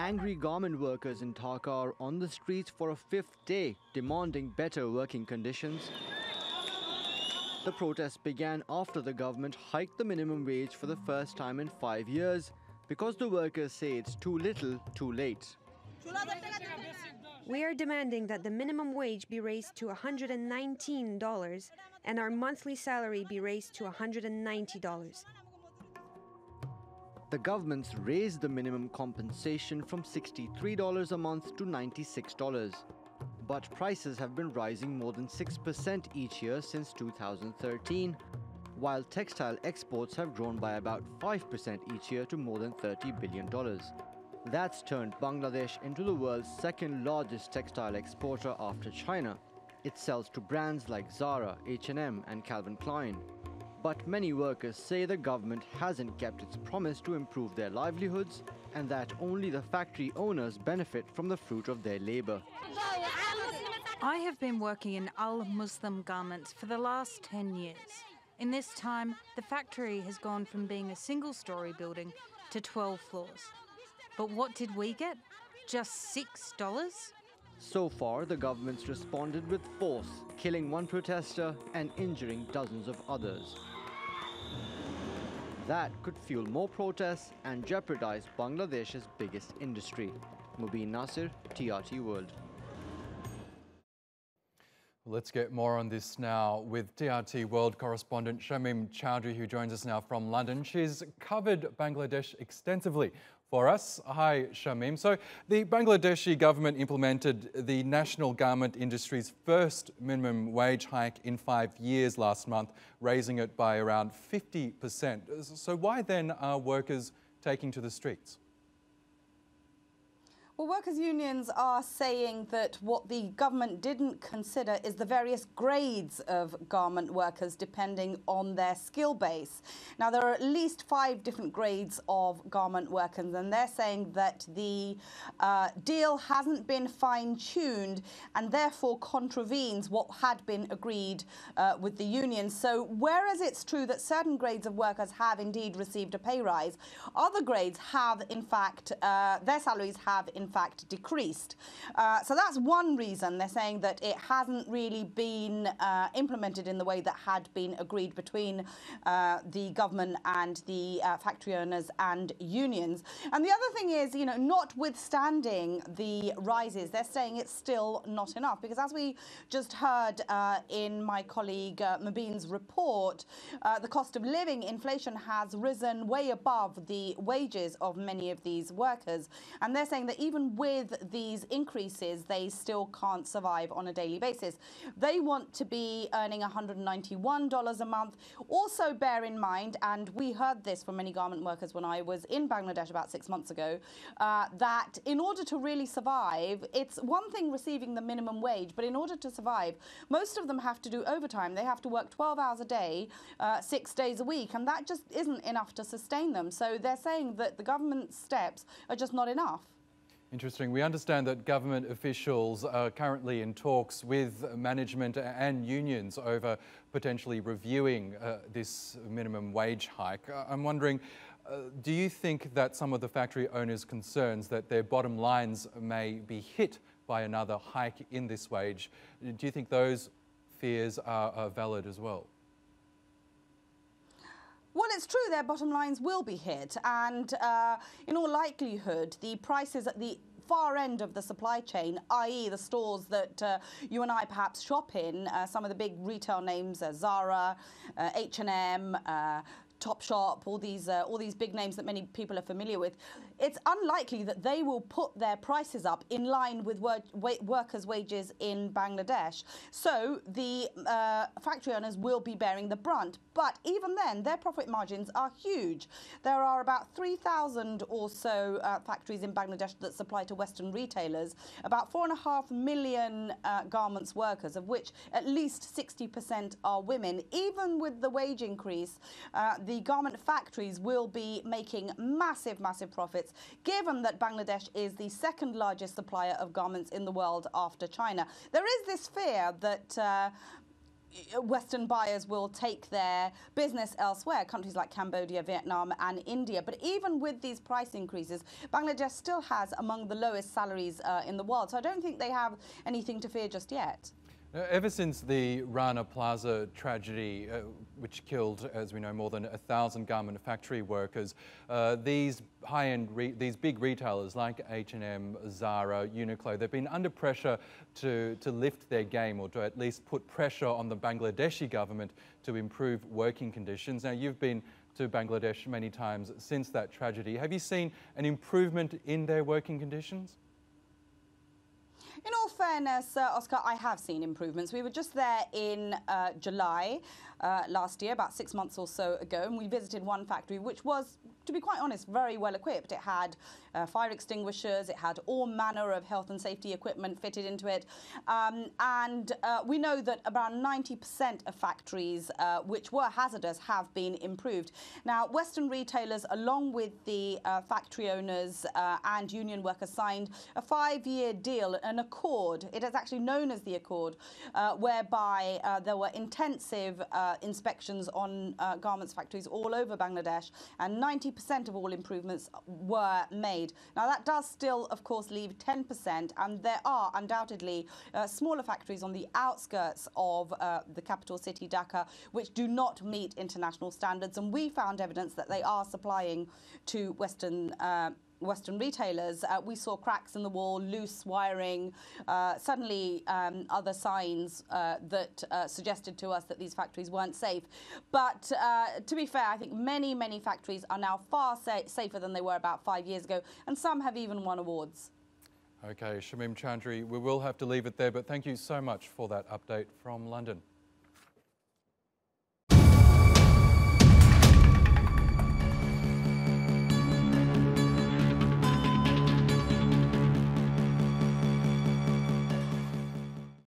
Angry garment workers in Dhaka are on the streets for a fifth day, demanding better working conditions. The protest began after the government hiked the minimum wage for the first time in 5 years because the workers say it's too little, too late. We are demanding that the minimum wage be raised to $119 and our monthly salary be raised to $190. The government's raised the minimum compensation from $63 a month to $96. But prices have been rising more than 6% each year since 2013, while textile exports have grown by about 5% each year to more than $30 billion. That's turned Bangladesh into the world's second largest textile exporter after China. It sells to brands like Zara, H&M and Calvin Klein. But many workers say the government hasn't kept its promise to improve their livelihoods and that only the factory owners benefit from the fruit of their labor. I have been working in Al-Muslim garments for the last 10 years. In this time, the factory has gone from being a single-storey building to 12 floors. But what did we get? Just $6? So far, the government's responded with force, killing one protester and injuring dozens of others. That could fuel more protests and jeopardize Bangladesh's biggest industry. Mobin Nasir, TRT World. Let's get more on this now with TRT World correspondent Shamim Chowdhury, who joins us now from London. She's covered Bangladesh extensively for us. Hi, Shamim. So the Bangladeshi government implemented the national garment industry's first minimum wage hike in 5 years last month, raising it by around 50%. So why then are workers taking to the streets? Well, workers' unions are saying that what the government didn't consider is the various grades of garment workers depending on their skill base. Now, there are at least 5 different grades of garment workers, and they're saying that the deal hasn't been fine-tuned and therefore contravenes what had been agreed with the unions. So whereas it's true that certain grades of workers have indeed received a pay rise, other grades have, in fact, their salaries have, in fact, decreased. So that's one reason they're saying that it hasn't really been implemented in the way that had been agreed between the government and the factory owners and unions. And the other thing is, you know, notwithstanding the rises, they're saying it's still not enough, because as we just heard in my colleague Mobin's report, the cost of living, inflation has risen way above the wages of many of these workers. And they're saying that even with these increases, they still can't survive on a daily basis. They want to be earning $191 a month. Also bear in mind, and we heard this from many garment workers when I was in Bangladesh about 6 months ago, that in order to really survive, it's one thing receiving the minimum wage, but in order to survive, most of them have to do overtime. They have to work 12 hours a day, 6 days a week, and that just isn't enough to sustain them. So they're saying that the government's steps are just not enough. Interesting. We understand that government officials are currently in talks with management and unions over potentially reviewing this minimum wage hike. I'm wondering, do you think that some of the factory owners' concerns that their bottom lines may be hit by another hike in this wage, do you think those fears are valid as well? Well, it's true their bottom lines will be hit, and in all likelihood, the prices at the far end of the supply chain, i.e. the stores that you and I perhaps shop in, some of the big retail names, Zara, H&M, Topshop, all these big names that many people are familiar with, it's unlikely that they will put their prices up in line with workers' wages in Bangladesh. So the factory owners will be bearing the brunt. But even then, their profit margins are huge. There are about 3,000 or so factories in Bangladesh that supply to Western retailers, about 4.5 million garments workers, of which at least 60% are women. Even with the wage increase, the garment factories will be making massive, massive profits, given that Bangladesh is the second largest supplier of garments in the world after China. There is this fear that Western buyers will take their business elsewhere, countries like Cambodia, Vietnam and India. But even with these price increases, Bangladesh still has among the lowest salaries in the world. So I don't think they have anything to fear just yet. Ever since the Rana Plaza tragedy, which killed, as we know, more than 1,000 garment factory workers, these these big retailers like H&M, Zara, Uniqlo, they've been under pressure to lift their game, or to at least put pressure on the Bangladeshi government to improve working conditions. Now, you've been to Bangladesh many times since that tragedy. Have you seen an improvement in their working conditions? In all fairness, Oscar, I have seen improvements. We were just there in July last year, about 6 months or so ago, and we visited one factory which was, to be quite honest, very well equipped. It had fire extinguishers, it had all manner of health and safety equipment fitted into it, and we know that about 90% of factories which were hazardous have been improved. Now, Western retailers, along with the factory owners and union workers, signed a 5-year deal, an accord. It is actually known as the Accord, whereby there were intensive inspections on garments factories all over Bangladesh, and 90% of all improvements were made. Now, that does still, of course, leave 10%, and there are undoubtedly smaller factories on the outskirts of the capital city, Dhaka, which do not meet international standards, and we found evidence that they are supplying to Western retailers. We saw cracks in the wall, loose wiring, suddenly other signs that suggested to us that these factories weren't safe. But to be fair, I think many factories are now far safer than they were about 5 years ago, and some have even won awards. Okay, Shamim Chowdhury, we will have to leave it there, but thank you so much for that update from London.